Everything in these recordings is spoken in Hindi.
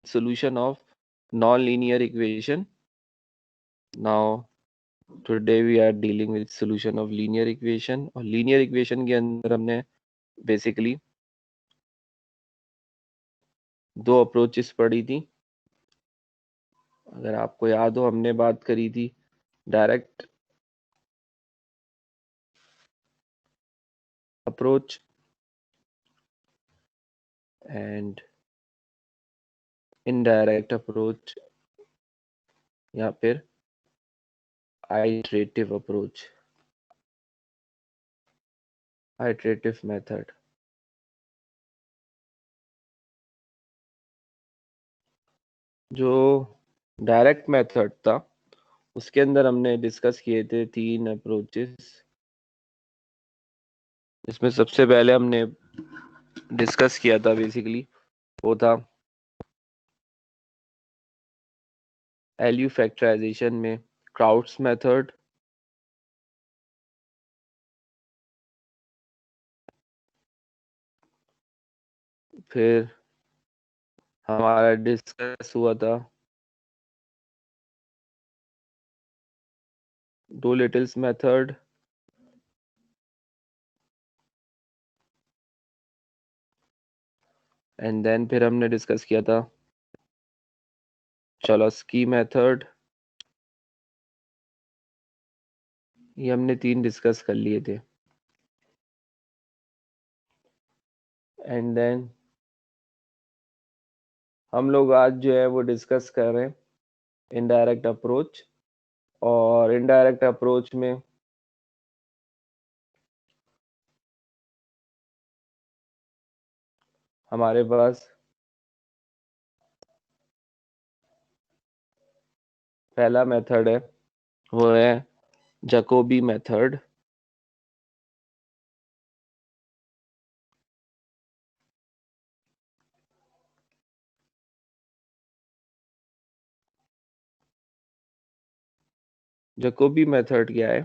solution of non-linear equation. Now today we are dealing with solution of linear equation, और linear equation के अंदर हमने basically दो approaches पढ़ी थी. अगर आपको याद हो हमने बात करी थी direct approach and indirect approach या फिर iterative approach, iterative method. जो डायरेक्ट मेथड था उसके अंदर हमने डिस्कस किए थे 3 अप्रोचेस, इसमें सबसे पहले हमने डिस्कस किया था बेसिकली वो था LU फैक्टराइजेशन में क्राउड्स मेथड, फिर हमारा डिस्कस हुआ था डोलिटल्स मेथड, एंड देन फिर हमने डिस्कस किया था चॉलस्की मेथड. ये हमने 3 डिस्कस कर लिए थे. एंड देन हम लोग आज जो है वो डिस्कस कर रहे हैं इनडायरेक्ट अप्रोच, और इनडायरेक्ट अप्रोच में हमारे पास पहला मेथड है वो है जैकोबी मेथड. जैकोबी मेथड क्या है,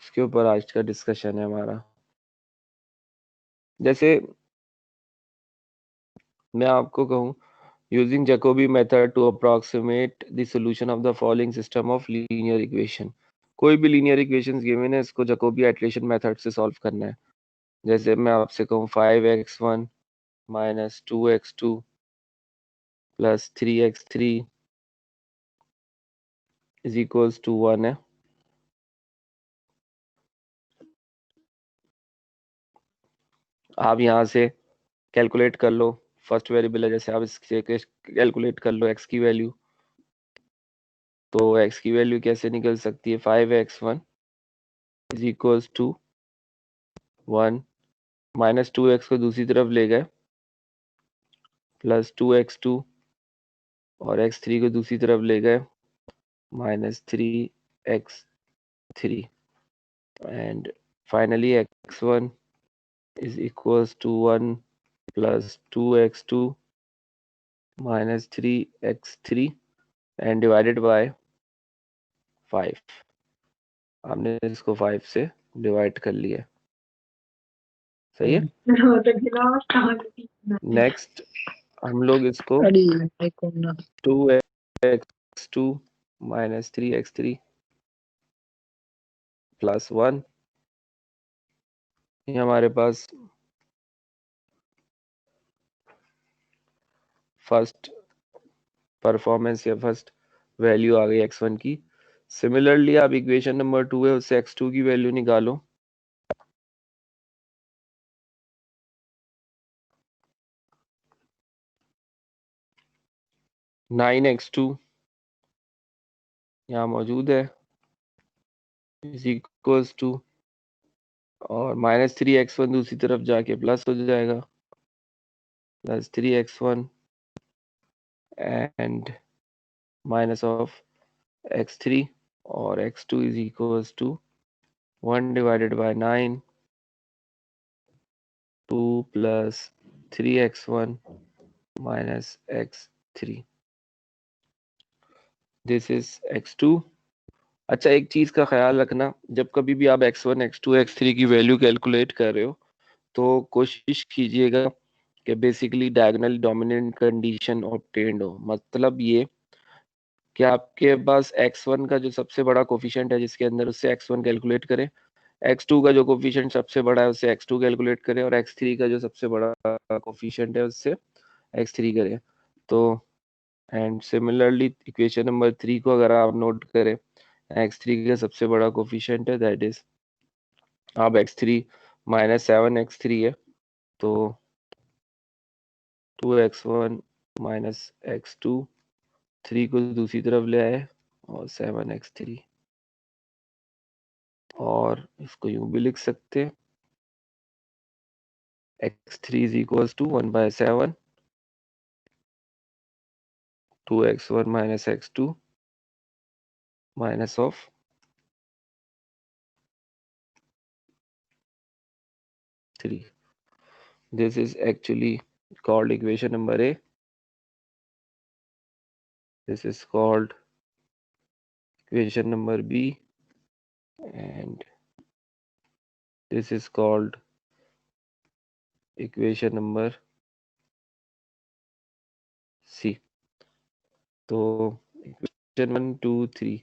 इसके ऊपर आज का डिस्कशन है हमारा. जैसे मैं आपको कहूँ using Jacobi method to approximate the solution of the following system of linear equation. कोई भी लीनियर इक्वेशंस गिवन है इसको जैकोबी आइटरेशन मेथड से सॉल्व करना है. जैसे मैं आपसे कहूँ 5x1 minus 2x2 plus 3x3 is equals to 1 है. आप यहाँ से कैलकुलेट कर लो, फर्स्ट वेरिएबल है जैसे आप इससे कैलकुलेट कर लो x की वैल्यू. तो x की वैल्यू कैसे निकल सकती है, 5x1 is equals to 1 minus 2x को दूसरी तरफ ले गए प्लस 2x2 और x3 को दूसरी तरफ ले गए minus 3x3 and finally x1 is equals to 1 plus 2x2 minus 3x3 and divided by 5. हमने इसको 5 से डिवाइड कर लिया. सही है. नेक्स्ट हम लोग इसको 2x2 माइनस 3x3 प्लस 1, ये हमारे पास फर्स्ट परफॉर्मेंस या फर्स्ट वैल्यू आ गई x1 की. सिमिलरली आप इक्वेशन नंबर 2 है उससे x2 की वैल्यू निकालो. नाइन x2 यहाँ मौजूद है इज इक्वल्स टू, और माइनस 3x1 दूसरी तरफ जाके प्लस हो जाएगा plus 3x1 and minus of x3 और x2 is equals to 1 divided by 9, 2 plus 3x1 minus x3. This is x2. अच्छा, एक चीज का ख्याल रखना, जब कभी भी आप x1 x2 x3 की वैल्यू कैलकुलेट कर रहे हो तो कोशिश कीजिएगा कि basically diagonal dominant condition obtained हो। मतलब ये कि आपके पास x1 का जो सबसे बड़ा कोफिशिएंट है जिसके अंदर, उससे x1 कैलकुलेट करें, x2 का जो कोफिशिएंट सबसे बड़ा है उससे x2 कैलकुलेट करें, और x3 का जो सबसे बड़ा कोफिशिएंट है उससे x3 करें। तो एंड सिमिलरली इक्वेशन नंबर 3 को अगर आप नोट करें, x3 का सबसे बड़ा कोफिशिएंट है, दैट इज अब x3 माइनस 7x3 है, तो 2x1 माइनस x2, 3 को दूसरी तरफ ले आए और 7x3, और इसको यूं भी लिख सकते हैं, x3 is equals to 1/7 2x1 minus x2 minus of 3. This is actually called equation number A. This is called equation number B, and this is called equation number C. तो इक्वेशन 1 2 3,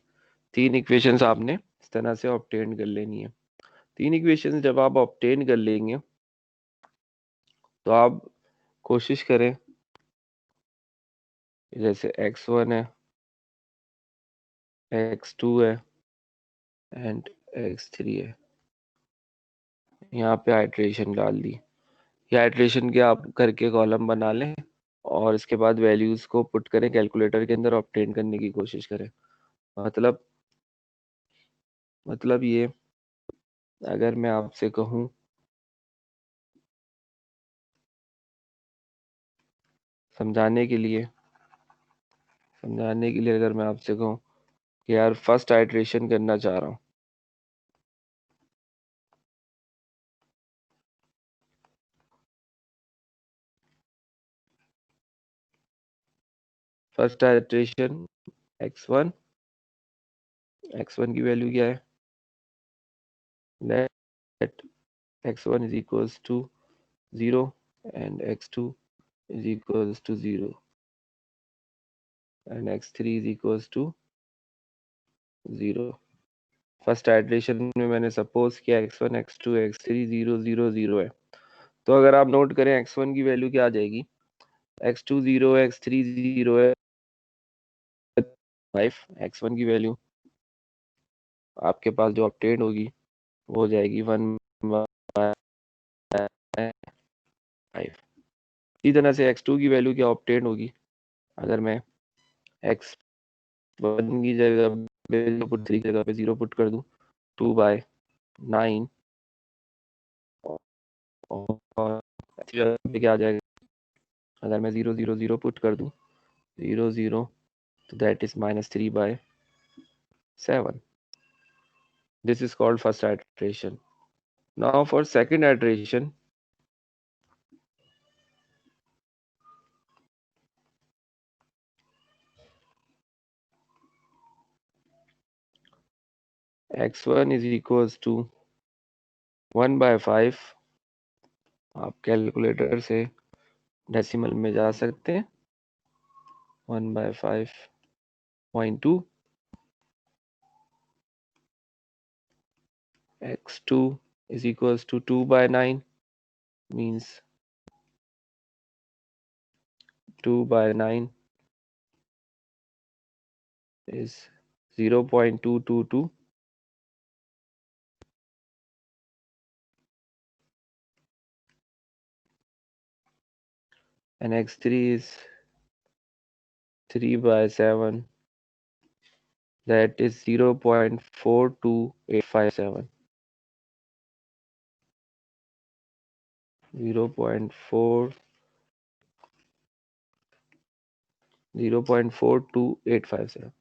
तीन इक्वेशंस आपने इस तरह से ऑब्टेन कर लेनी है। तीन इक्वेशंस जब आप ऑब्टेन कर लेंगे तो आप कोशिश करें, जैसे x1 है, x2 है एंड x3 है, यहाँ पे आइट्रेशन डाल दी। ये आइट्रेशन के आप करके कॉलम बना लें और इसके बाद वैल्यूज को पुट करें कैलकुलेटर के अंदर, ऑब्टेन करने की कोशिश करें। मतलब ये, अगर मैं आपसे कहूँ समझाने के लिए अगर मैं आपसे कहूँ कि यार फर्स्ट आइट्रेशन करना चाह रहा हूँ, फर्स्ट आइट्रेशन x1 की वैल्यू क्या है, late x1 is equals to 0 and x2 is equals to 0 and x3 is equals to 0। First iteration में मैंने सपोज किया x1 x2 x3 0 0 0 है, तो अगर आप नोट करें x1 की वैल्यू क्या आ जाएगी, x2 0 है, x3 0 है, 5। x1 की वैल्यू आपके पास जो ऑब्टेन होगी वो हो जाएगी 1/5। इसी तरह से x2 की वैल्यू क्या ऑब्टेन होगी, अगर मैं x1 की जगह पे 0 की जगह पे 0 पुट कर दूं, 2/9, और क्या आ जाएगा, अगर मैं 0 0 0 पुट कर दूं, 0 0, तो that is -3/7। This is called first iteration. Now for second iteration, x1 is equals to 1/5। आप कैलकुलेटर से डेसिमल में जा सकते हैं, 1/5.2। x2 is equals to 2/9, means 2/9 is 0.222, and x3 is 3/7, that is 0.42857, 0.42857,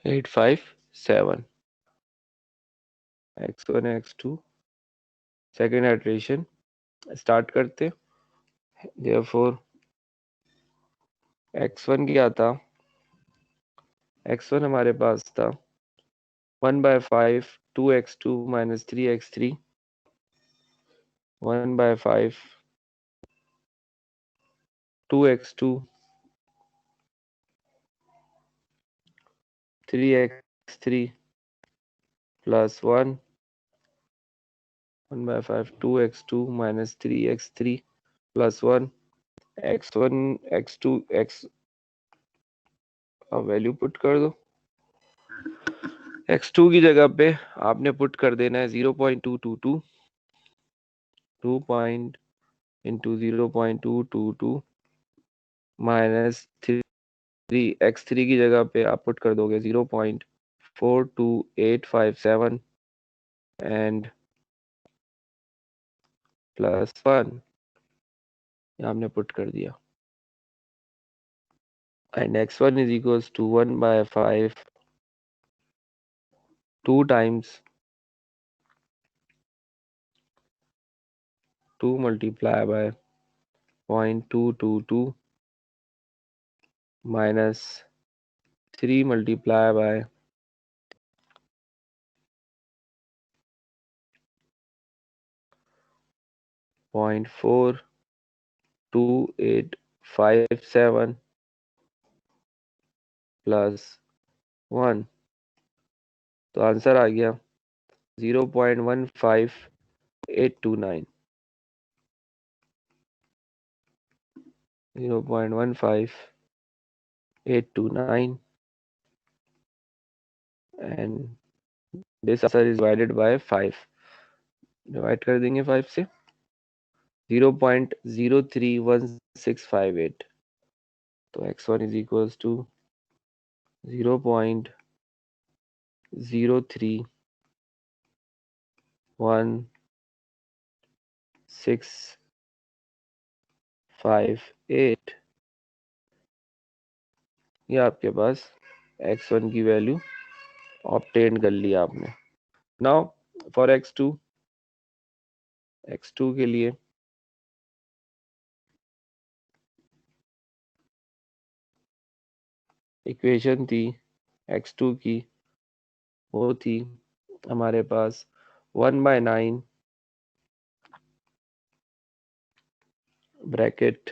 857, x1 x2 second iteration start करते। therefore x1 क्या था, x1 हमारे पास था 1/5 2x2 minus 3x3 1/5 2x2 3x3 plus 1 1/5 2x2 minus 3x3 plus 1 x1 x2 x अब वैल्यू पुट कर दो। x2 की जगह पे आपने पुट कर देना है 0.222 2 पॉइंट इंटू 0.222 माइनस 3 x3 की जगह पे आप पुट कर दोगे 0.42857 एंड प्लस 1 हमने पुट कर दिया and x1 is equals to 1/5 2 times 2 multiplied by 0.222 minus 3 multiplied by 0.42857 plus 1 तो आंसर आ गया 0.15829 0.15829 and this answer is divided by 5 divide कर देंगे 5 से 0.031658 तो x1 is equals to 0.031658 ये आपके पास x1 की वैल्यू ऑब्टेन कर लिया आपने। नाउ फॉर x2 के लिए इक्वेशन थी x2 की वो थी हमारे पास 1/9 bracket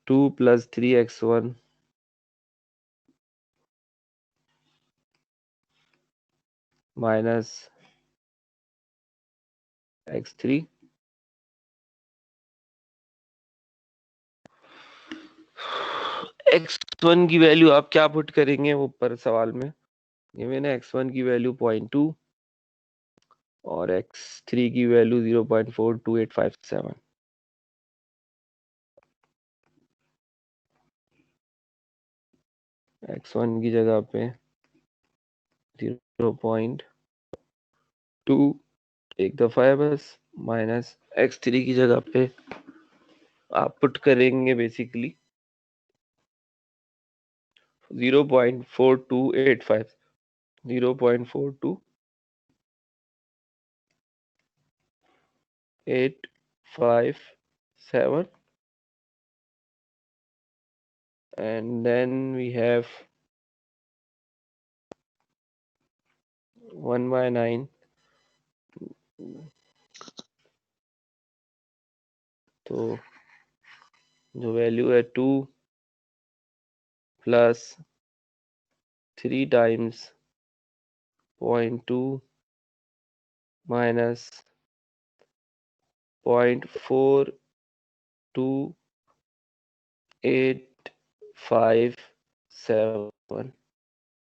2 + 3x1 minus x3 x1 की वैल्यू आप क्या पुट करेंगे ऊपर सवाल में ये मैंने x1 की वैल्यू 0.2 और x3 की वैल्यू 0.42857 x1 की जगह पे 0.2 एक दफा है बस माइनस x3 की जगह पे आप पुट करेंगे basically 0.4285 0.42857 and then we have 1/9 तो जो वैल्यू है 2 प्लस 3 टाइम्स 0.2 माइनस 0.42857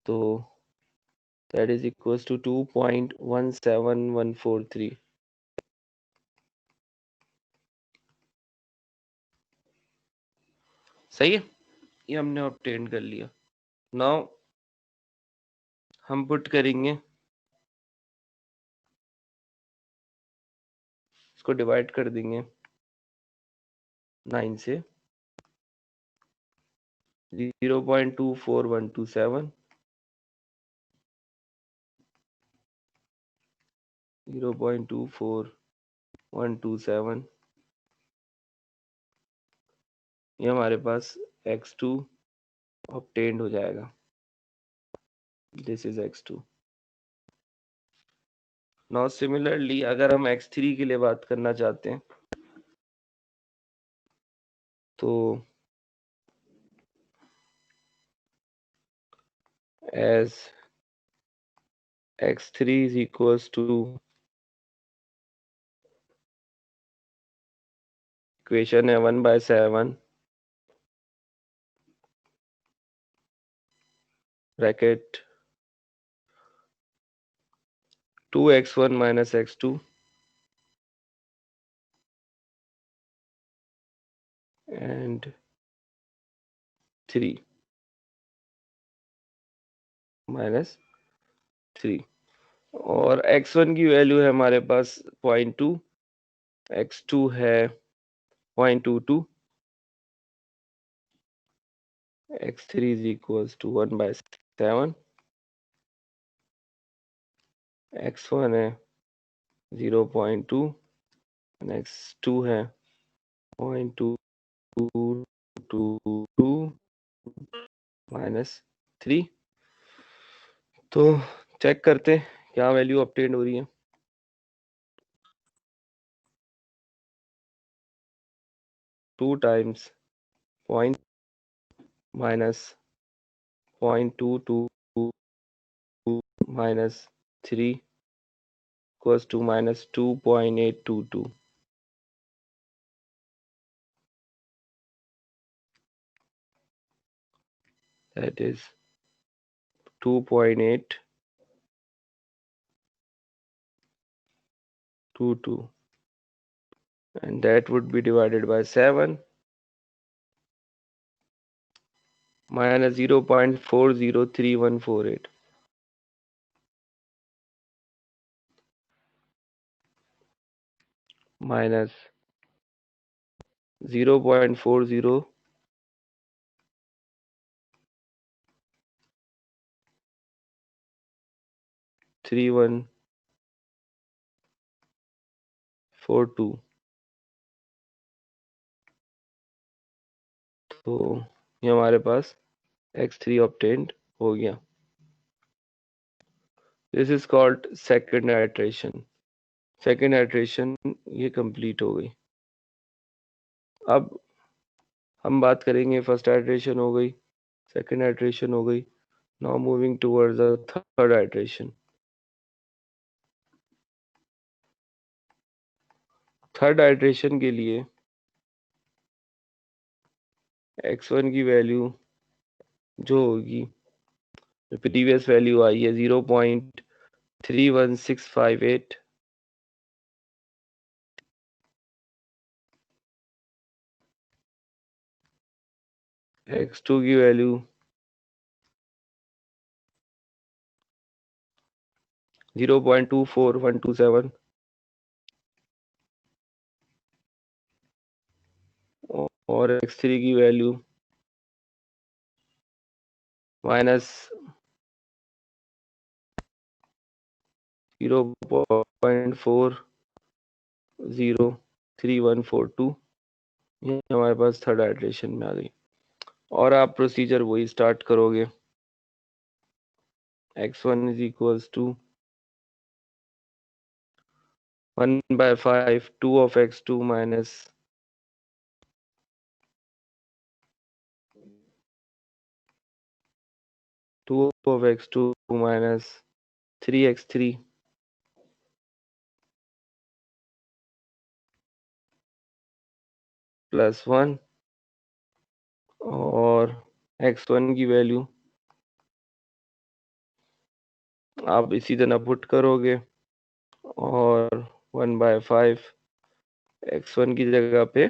तो that is equals to 2.17143 सही है ये हमने ऑब्टेन कर लिया। नाउ हम पुट करेंगे इसको डिवाइड कर देंगे 9 से 0.24127 0.24127 ये हमारे पास x2 ऑब्टेन्ड हो जाएगा। This is x2 now similarly अगर हम x3 के लिए बात करना चाहते हैं तो as x3 is equals to equation है 1/7 bracket 2x1 minus x2 and 3 minus 3 और x1 की वैल्यू है हमारे पास 0.2, x2 है 0.22, x3 is equals to 1/7, x1 है 0.2 and x2 है 0.222 minus 3। तो चेक करते हैं क्या वैल्यू ऑब्टेन हो रही है। 2 times point minus 0.22 minus 3 equals to minus 2.822. That is 2.822, and that would be divided by 7 minus 0.403148 minus 0.403148 42। तो ये हमारे पास x3 ऑब्टेन्ड हो गया। This is called second iteration. Second iteration ये कंप्लीट हो गई। अब हम बात करेंगे फर्स्ट आइट्रेशन हो गई, सेकंड आइट्रेशन हो गई। Now moving towards the third iteration. Third iteration के लिए x1 की वैल्यू जो होगी, प्रीवियस वैल्यू आई है 0.31658, x2 की वैल्यू 0.24127 और x3 की वैल्यू माइनस 0.403142। ये हमारे पास थर्ड आइट्रेशन में आ गई और आप प्रोसीजर वही स्टार्ट करोगे। x1 is equals to 1/5 2 of x2 minus 2 of x2 minus 3x3 plus 1 और x1 की वैल्यू आप इसी तरह पुट करोगे और 1/5 x1 की जगह पे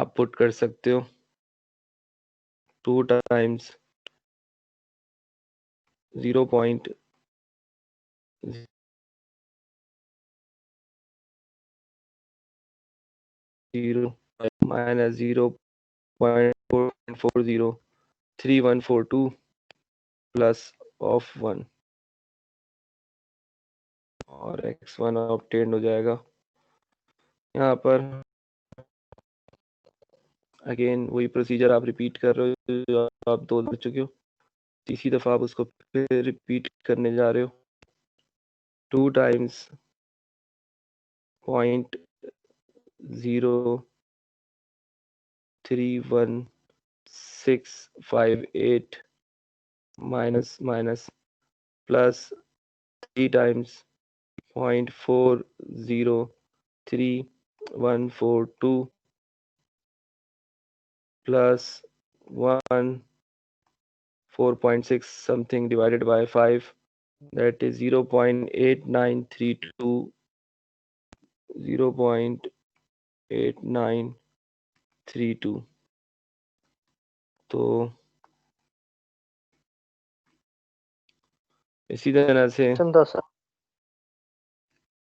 आप पुट कर सकते हो 2 times 0.0 minus 0.403142 प्लस ऑफ 1 और x1 ऑब्टेन्ड हो जाएगा। यहाँ पर अगेन वही प्रोसीजर आप रिपीट कर रहे हो जो आप 2 कर चुके हो। तीसरी दफा आप उसको फिर रिपीट करने जा रहे हो 2 times 0.03168 minus minus plus 3 times 0.403 142 plus 1 4.6 something divided by 5, that is 0.8932 0.8932. तो इसी तरह से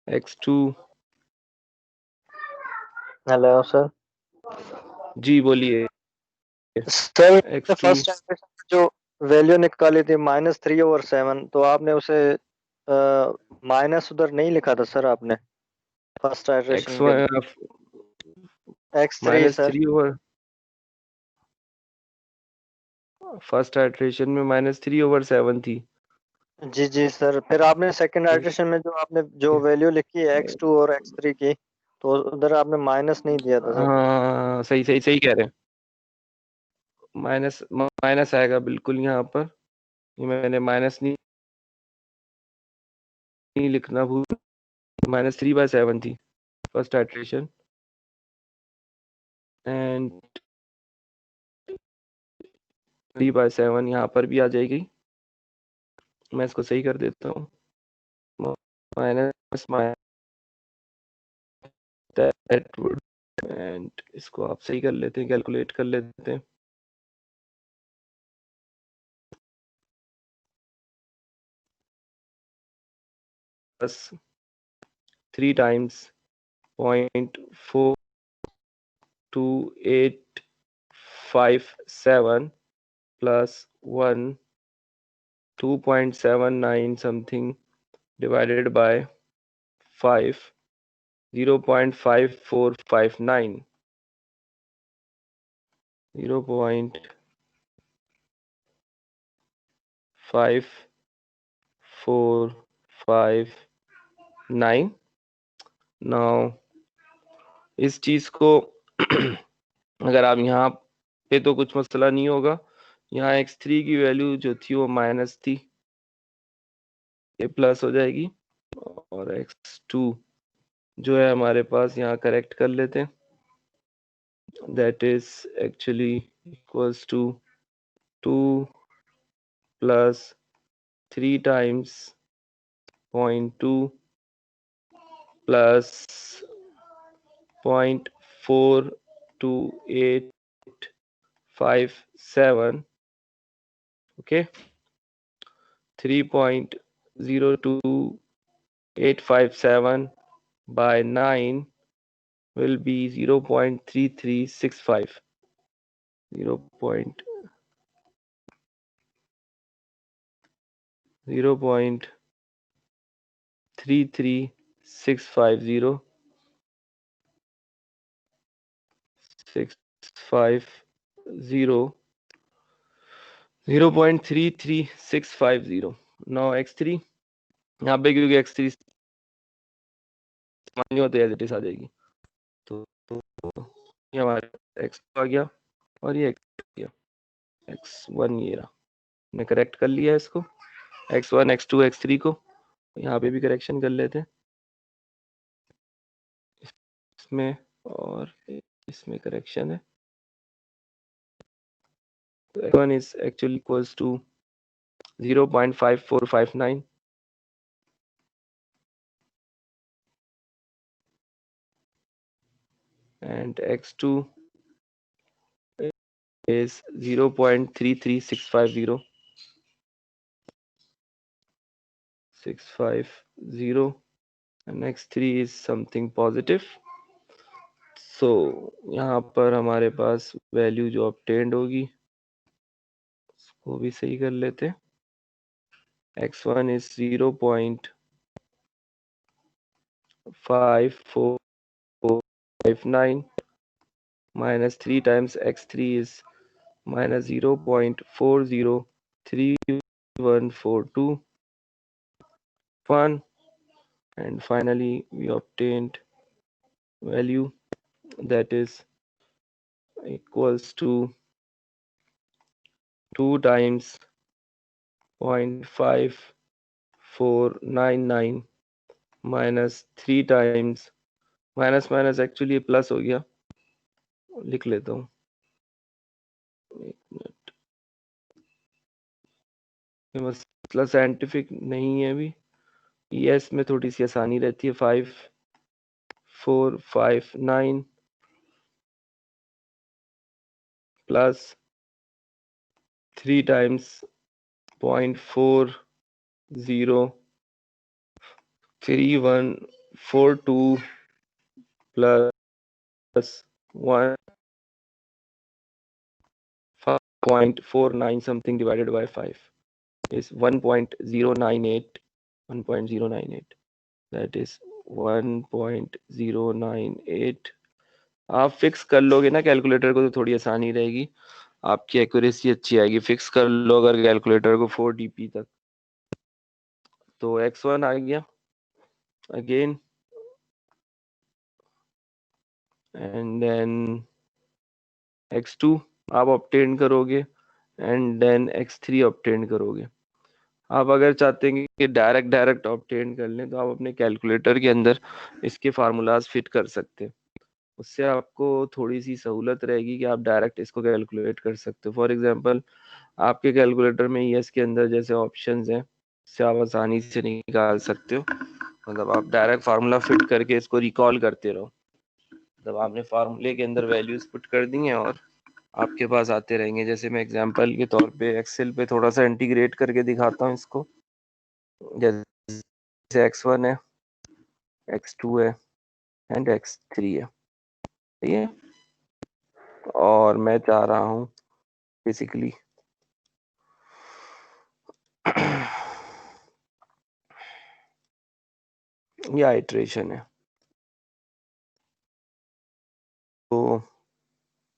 x2 हेलो सर। जी बोलिए सर x2 फर्स्ट जो वैल्यू निकाली थी -3/7, तो आपने उसे माइनस उधर नहीं लिखा था सर आपने फर्स्ट आइटरेशन के लिए। x1 x3 sir. -3 over first iteration में -3/7 थी। जी जी सर, फिर आपने सेकंड आइटरेशन में जो आपने जो वैल्यू लिखी है x2 और x3 की, तो उधर आपने माइनस नहीं दिया था सर। हाँ सही सही सही कह रहे हैं, माइनस माइनस आएगा बिल्कुल यहाँ पर। ये मैंने माइनस नहीं लिखना भूल, -3/7 थी फर्स्ट आइटरेशन एंड 3/7 यहाँ पर भी आ जाएगी। मैं इसको सही कर देता हूँ, माइनस एंड इसको आप सही कर लेते हैं, कैलकुलेट कर लेते हैं। बस 3 times 0.42857 plus 1 2.79 something divided by 5 0.5459 0.5459। Now इस चीज को अगर आप यहाँ पे तो कुछ मसला नहीं होगा, यहाँ x3 की वैल्यू जो थी वो माइनस थी, ये प्लस हो जाएगी, और x2 जो है हमारे पास यहाँ करेक्ट कर लेते हैं, that is actually equals to 2 plus 3 times 0.2 plus 0.42857, okay, 3.02857 by 9 will be 0.3365, 0.33650 0.33650। Now x3 यहाँ पे क्योंकि x3 मान्य होते एज इट इज आ जाएगी, तो ये हमारे x आ गया और ये x आ गया, x1 ये रहा, मैं करेक्ट कर लिया इसको, x1 x2 x3 को। यहाँ पे भी करेक्शन कर लेते हैं, इसमें और इसमें करेक्शन है, तो x1 is actually equals to 0.5459 and x2 is 0.33650 and x3 is something positive। so यहाँ पर हमारे पास वैल्यू जो obtained होगी उसको भी सही कर लेते हैं, x1 is 0.5459 minus 3 times x3 is minus 0.40 3142 and finally we obtained value that is equals to 2 times 0.5499 minus 3 times minus minus actually plus हो गया, लिख लेता हूँ, एक मिनट, मसला साइंटिफिक नहीं है अभी, यस में थोड़ी सी आसानी रहती है। 5459 plus 3 times 0.403142 plus 1.49 something divided by 5 is 1.098. That is 1.098. आप फिक्स कर लोगे ना कैलकुलेटर को तो थोड़ी आसानी रहेगी, आपकी एक्यूरेसी अच्छी आएगी। फिक्स कर लो अगर कैलकुलेटर को 4 dp तक, तो x1 आ गया अगेन, एंड देन x2 आप ऑब्टेन करोगे, एंड देन x3 ऑब्टेन करोगे। आप अगर चाहते हैं कि डायरेक्ट ऑब्टेन कर लें तो आप अपने कैलकुलेटर के अंदर इसके फार्मूलाज फिट कर सकते हैं, उससे आपको थोड़ी सी सहूलत रहेगी कि आप डायरेक्ट इसको कैलकुलेट कर सकते हो। फॉर एग्जांपल आपके कैलकुलेटर में ईएस के अंदर जैसे ऑप्शंस हैं, उससे आप आसानी से निकाल सकते हो। मतलब आप डायरेक्ट फार्मूला फिट करके इसको रिकॉल करते रहो, मतलब आपने फार्मूले के अंदर वैल्यूज पुट कर दी हैं और आपके पास आते रहेंगे। जैसे मैं एग्जांपल के तौर पे एक्सेल पे थोड़ा सा इंटीग्रेट करके दिखाता हूँ इसको। जैसे x1 है, x2 है एंड x3 है, ठीक है, और मैं चाह रहा हूँ बेसिकली ये आइट्रेशन है, तो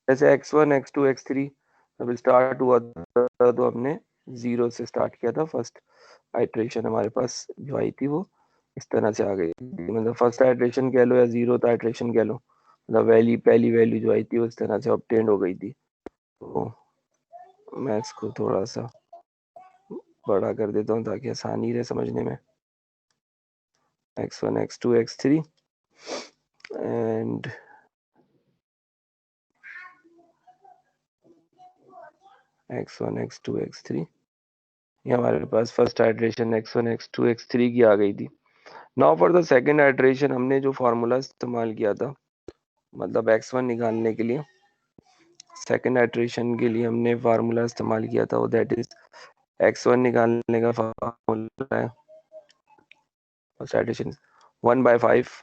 जैसे x1 x2 x3 जब स्टार्ट हुआ था तो हमने 0 से स्टार्ट किया था। फर्स्ट आइट्रेशन हमारे पास जो आई थी वो इस तरह से आ गई, मतलब फर्स्ट आइट्रेशन कह लो या 0th आइट्रेशन कह लो, मतलब पहली वैल्यू जो आई थी वो इस तरह से ऑब्टेन हो गई थी। तो मैं इसको थोड़ा सा बड़ा कर देता हूँ ताकि आसानी रहे समझने में। x1 x2 x3 and x1 x2 x3, ये हमारे पास first iteration x1 x2 x3 की आ गई थी। Now for the second iteration हमने जो फार्मूला इस्तेमाल किया था, मतलब x1 निकालने के लिए, सेकंड आइट्रेशन के लिए हमने फार्मूला इस्तेमाल किया था, वो दैट इज x1 निकालने का फार्मूला है first iteration 1/5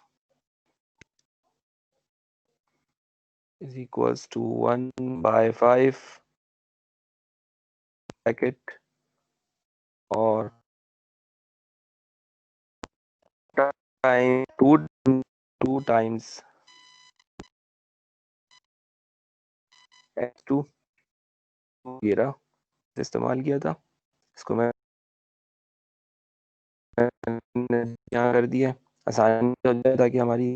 is equals to 1/5 bracket और टाइम 2 टाइम्स x2 ये रहा इस्तेमाल किया था। इसको मैं यहाँ कर दिया, आसानी हो जाए ताकि हमारी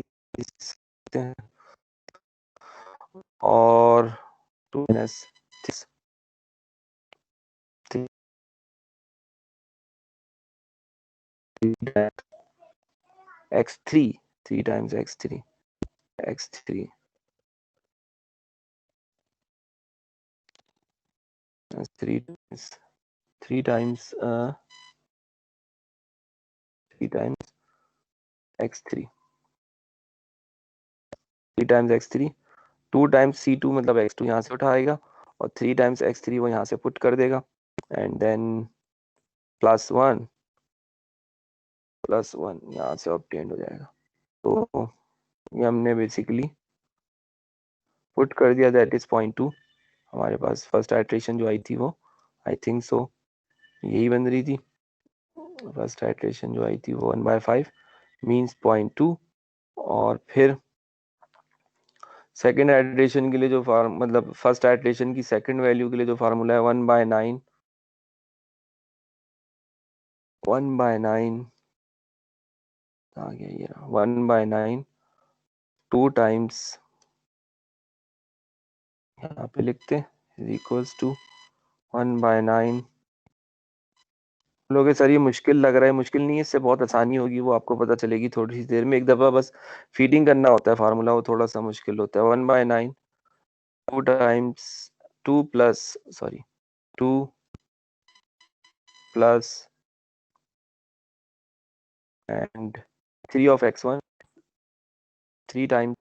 और 2 minus 3 x3 3 times x3 x3 3 times 3 times 3 times x3 3 times x3 2 times c2 मतलब x2 यहाँ से उठाएगा और 3 times x3 वो यहाँ से पुट कर देगा, एंड देन +1 यहाँ से ऑब्टेन हो जाएगा। तो ये हमने बेसिकली पुट कर दिया, दैट इज 0.2। हमारे पास फर्स्ट आइट्रेशन जो आई थी वो आई थिंक सो यही बन रही थी, फर्स्ट आइट्रेशन जो आई थी वो 1/5 मीन्स 0.2, और फिर सेकेंड आइट्रेशन के लिए जो मतलब फर्स्ट आइट्रेशन की सेकेंड वैल्यू के लिए जो फार्मूला है 1/9 1/9 आ गया ये 1/9 2 टाइम्स यहाँ पे लिखते हैं इज इक्वल्स टू 1/9। लोगे सर ये मुश्किल लग रहा है, मुश्किल नहीं है, इससे बहुत आसानी होगी, वो आपको पता चलेगी थोड़ी सी देर में। एक दफा बस फीडिंग करना होता है फार्मूला, वो थोड़ा सा मुश्किल होता है। 1/9 2 times 2 plus sorry 2 plus and 3 of x1 3 times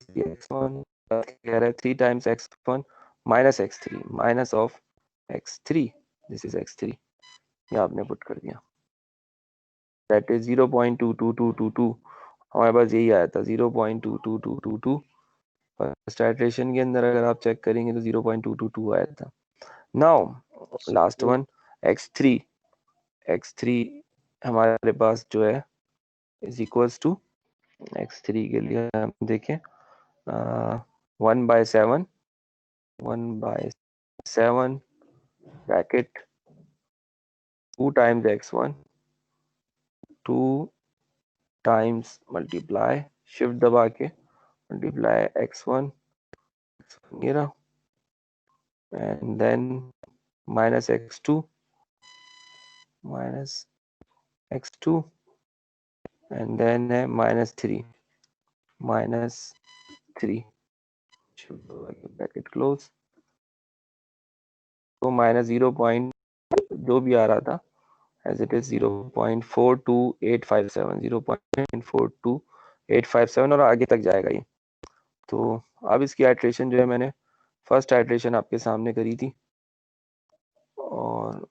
x1 कह रहा है 3 times x1 minus x3 minus of x3 this is x3 ये आपने पुट कर दिया that is 0.22222 हमारे पास यही आया था 0.22222 फर्स्ट आइटरेशन के अंदर अगर आप चेक करेंगे तो 0.222 आया था। नाउ लास्ट वन x3 हमारे पास जो है इज इक्वल्स टू x3 के लिए हम देखें 1/7 bracket 2 times x1 2 times multiply shift दबा के मल्टीप्लाई x1 ये रहा and then minus x2 and then है -3 ब्रैकेट क्लोज तो -0. जो भी आ रहा था as it is 0.42857 0.42857 और आगे तक जाएगा ये। तो अब इसकी आइट्रेशन जो है मैंने फर्स्ट आइट्रेशन आपके सामने करी थी और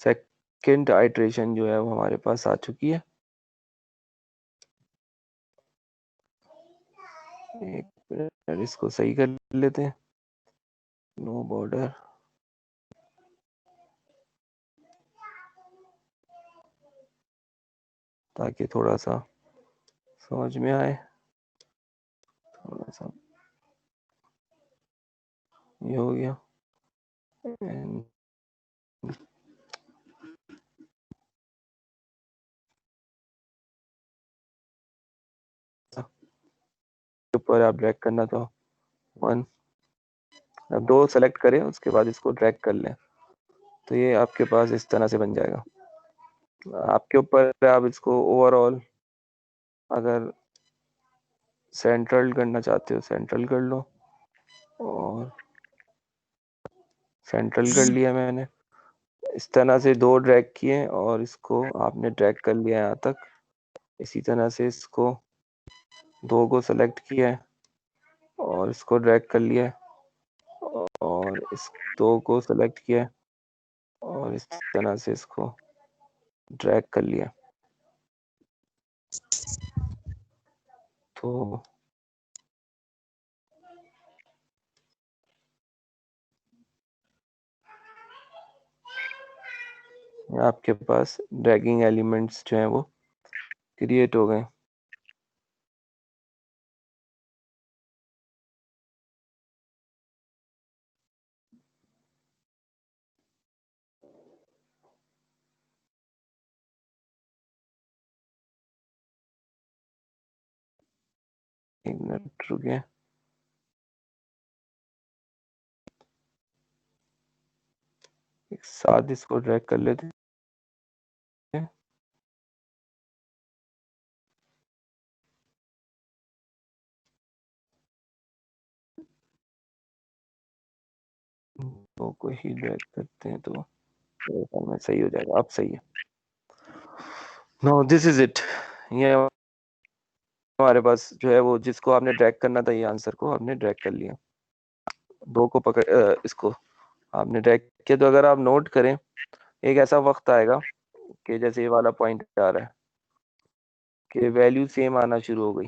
सेकंड आइट्रेशन जो है वो हमारे पास आ चुकी है। एक मिनट इसको सही कर लेते हैं, नो बॉर्डर ताकि थोड़ा सा समझ में आए। थोड़ा सा ये हो गया एंड ऊपर आप ड्रैग करना था 1 अब 2 सेलेक्ट करें उसके बाद इसको ड्रैग कर लें तो ये आपके पास इस तरह से बन जाएगा। आपके ऊपर आप इसको ओवरऑल अगर सेंट्रल करना चाहते हो सेंट्रल कर लो और सेंट्रल कर लिया मैंने इस तरह से 2 ड्रैग किए और इसको आपने ड्रैग कर लिया यहाँ तक। इसी तरह से इसको 2 को सेलेक्ट किया है और इसको ड्रैग कर लिया है और इस 2 को सेलेक्ट किया है और इस तरह से इसको ड्रैग कर लिया। तो आपके पास ड्रैगिंग एलिमेंट्स जो हैं वो क्रिएट हो गए। एक मिनट रुके एक साथ इसको ड्रैग कर लेते हैं। दो को ही ड्रैग करते हैं तो मेरे ख्याल में सही हो जाएगा। अब सही है। No this is it. ये हमारे पास जो है वो जिसको आपने ड्रैग करना था ये आंसर को आपने ड्रैग कर लिया। 2 को पकड़ इसको आपने ड्रैग किया तो अगर आप नोट करें एक ऐसा वक्त आएगा कि जैसे ये वाला पॉइंट आ रहा है कि वैल्यू सेम आना शुरू हो गई।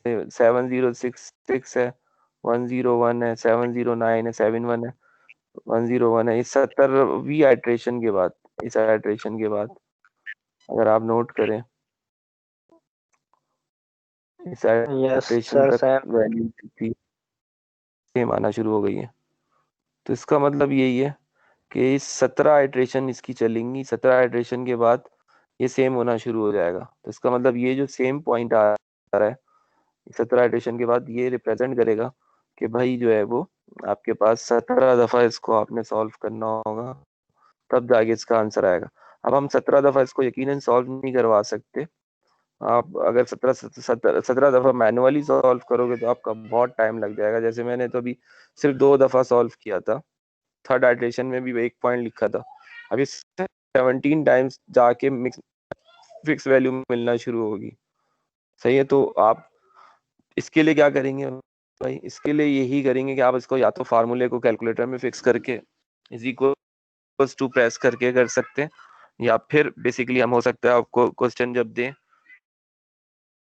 7066 है 101 है 709 है 71 है 101 है। इस 70वीं आइट्रेशन के बाद इस आइट्रेशन के बाद अगर आप नोट करें इस यस आइट्रेशन सर तक सेम वैल्यू थी सेम आना शुरू हो गई है। तो इसका मतलब यही है कि 17 आइट्रेशन इसकी चलेंगी, 17 आइट्रेशन के बाद ये सेम होना शुरू हो जाएगा। तो इसका मतलब ये जो सेम पॉइंट आ रहा है 17 आइट्रेशन के बाद, ये रिप्रेजेंट करेगा कि भाई जो है वो आपके पास 17 दफा इसको आपने सॉल्व करना होगा, तब जाके इसका आंसर आएगा। अब हम 17 दफा इसको यकीनन सॉल्व नहीं करवा सकते। आप अगर 17 दफा मैनुअली सॉल्व करोगे तो आपका बहुत टाइम लग जाएगा। जैसे मैंने तो अभी सिर्फ 2 दफा सॉल्व किया था, थर्ड आइट्रेशन में भी 1 पॉइंट लिखा था। अभी 17 टाइम्स जाके मिक्स फिक्स वैल्यू मिलना शुरू होगी। सही है, तो आप इसके लिए क्या करेंगे भाई? इसके लिए यही करेंगे कि आप इसको या तो फार्मूले को कैलकुलेटर में फिक्स करके इज इक्वल्स टू प्रेस करके कर सकते हैं, या फिर बेसिकली हम हो सकता है आपको क्वेश्चन जब दें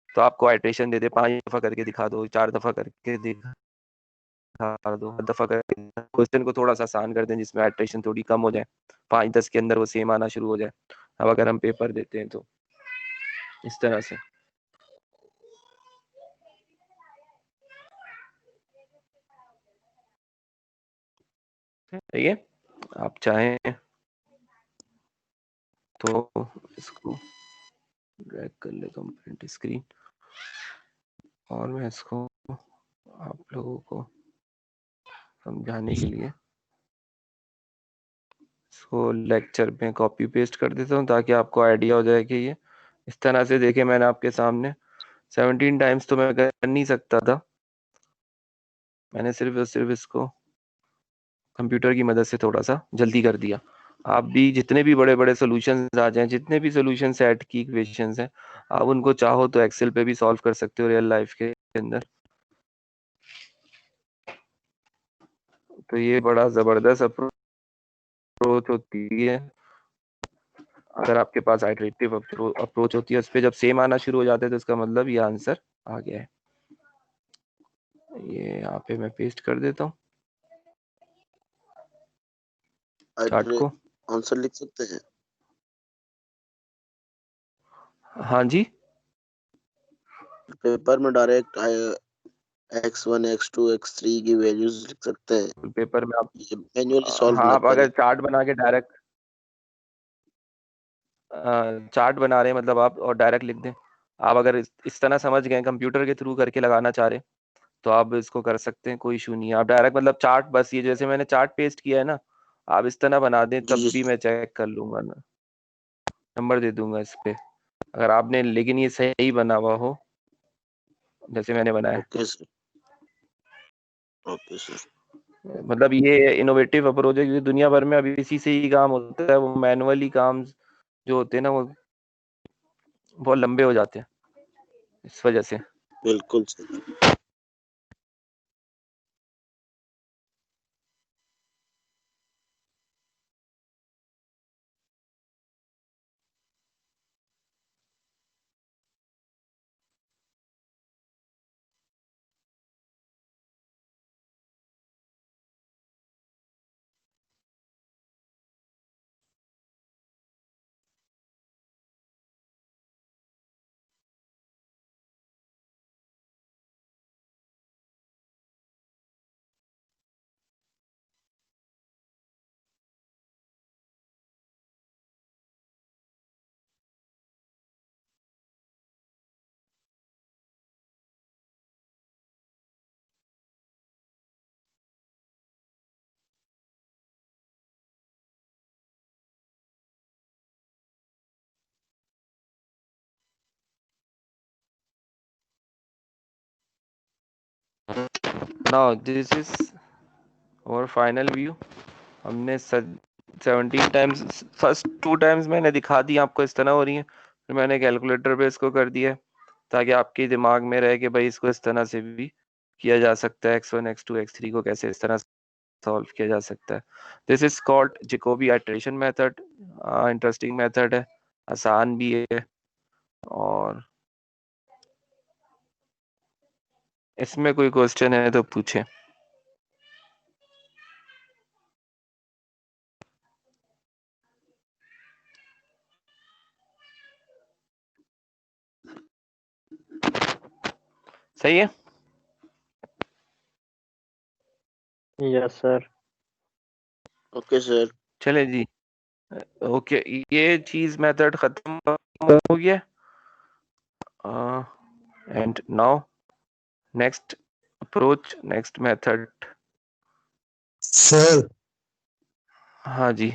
तो आपको आइट्रेशन दे दे, 5 दफा करके दिखा दो, 4 दफा करके दिखा दो, 10 दफा करके क्वेश्चन को थोड़ा सा आसान कर दें जिसमें आइट्रेशन थोड़ी कम हो जाए, 5-10 के अंदर वो सेम आना शुरू हो जाए। अब अगर हम पेपर देते हैं तो इस तरह से। ठीक है, आप चाहें तो इसको ड्रैग कर लेता हूँ प्रिंट स्क्रीन, और मैं इसको आप लोगों को समझाने के लिए इसको लेक्चर में कॉपी पेस्ट कर देता हूँ ताकि आपको आइडिया हो जाए कि ये इस तरह से। देखे मैंने आपके सामने 17 टाइम्स तो मैं कर नहीं सकता था, मैंने सिर्फ और सिर्फ इसको कंप्यूटर की मदद से थोड़ा सा जल्दी कर दिया। आप भी जितने भी बड़े बड़े सॉल्यूशंस आ जाएं, जितने भी सॉल्यूशन सेट की इक्वेशंस हैं, आप उनको चाहो तो एक्सेल पे भी सॉल्व कर सकते हो रियल लाइफ के अंदर। तो ये बड़ा जबरदस्त अप्रोच होती है अगर आपके पास आइटरेटिव अप्रोच होती है। उस पर जब सेम आना शुरू हो जाता है तो इसका मतलब ये आंसर आ गया है। ये यहाँ पे मैं पेस्ट कर देता हूँ चार्ट को। आंसर लिख सकते हैं? हाँ जी, पेपर में डायरेक्ट x1 x2 x3 की वैल्यूज लिख सकते हैं? पेपर में आप, ये मैन्युअली सॉल्व हाँ ना आप करें? अगर चार्ट बना के डायरेक्ट चार्ट बना रहे हैं मतलब आप और डायरेक्ट लिख दें। आप अगर इस तरह समझ गए कंप्यूटर के थ्रू करके लगाना चाह रहे हैं तो आप इसको कर सकते हैं, कोई इशू नहीं है। आप डायरेक्ट मतलब चार्ट, बस ये जैसे मैंने चार्ट पेस्ट किया है ना, आप इस तरह बना दें जी तब जी भी मैं चेक कर लूंगा ना, नंबर दे दूंगा इस पे अगर आपने, लेकिन ये सही बना हुआ हो जैसे मैंने बनाया। Okay sir, okay sir. मतलब ये इनोवेटिव अप्रोच है क्योंकि दुनिया भर में अभी इसी से ही काम होता है। वो मैनुअली काम जो होते हैं ना वो बहुत लंबे हो जाते हैं इस वजह से। बिल्कुल सर। नाउ दिस इज और फाइनल व्यू। हमने 17 टाइम्स, फर्स्ट 2 टाइम्स मैंने दिखा दी आपको इस तरह हो रही है, फिर मैंने कैलकुलेटर पे इसको कर दिया ताकि आपके दिमाग में रहे कि भाई इसको इस तरह से भी किया जा सकता है, x1 x2 x3 को कैसे इस तरह सॉल्व किया जा सकता है। This is called Jacobi iteration method. Interesting method है, आसान भी है, और इसमें कोई क्वेश्चन है तो पूछें। सही है। Yes sir. Okay sir. चले जी, ओके, ये चीज मेथड खत्म हो गया। And now next approach, next method. Sir हाँ जी,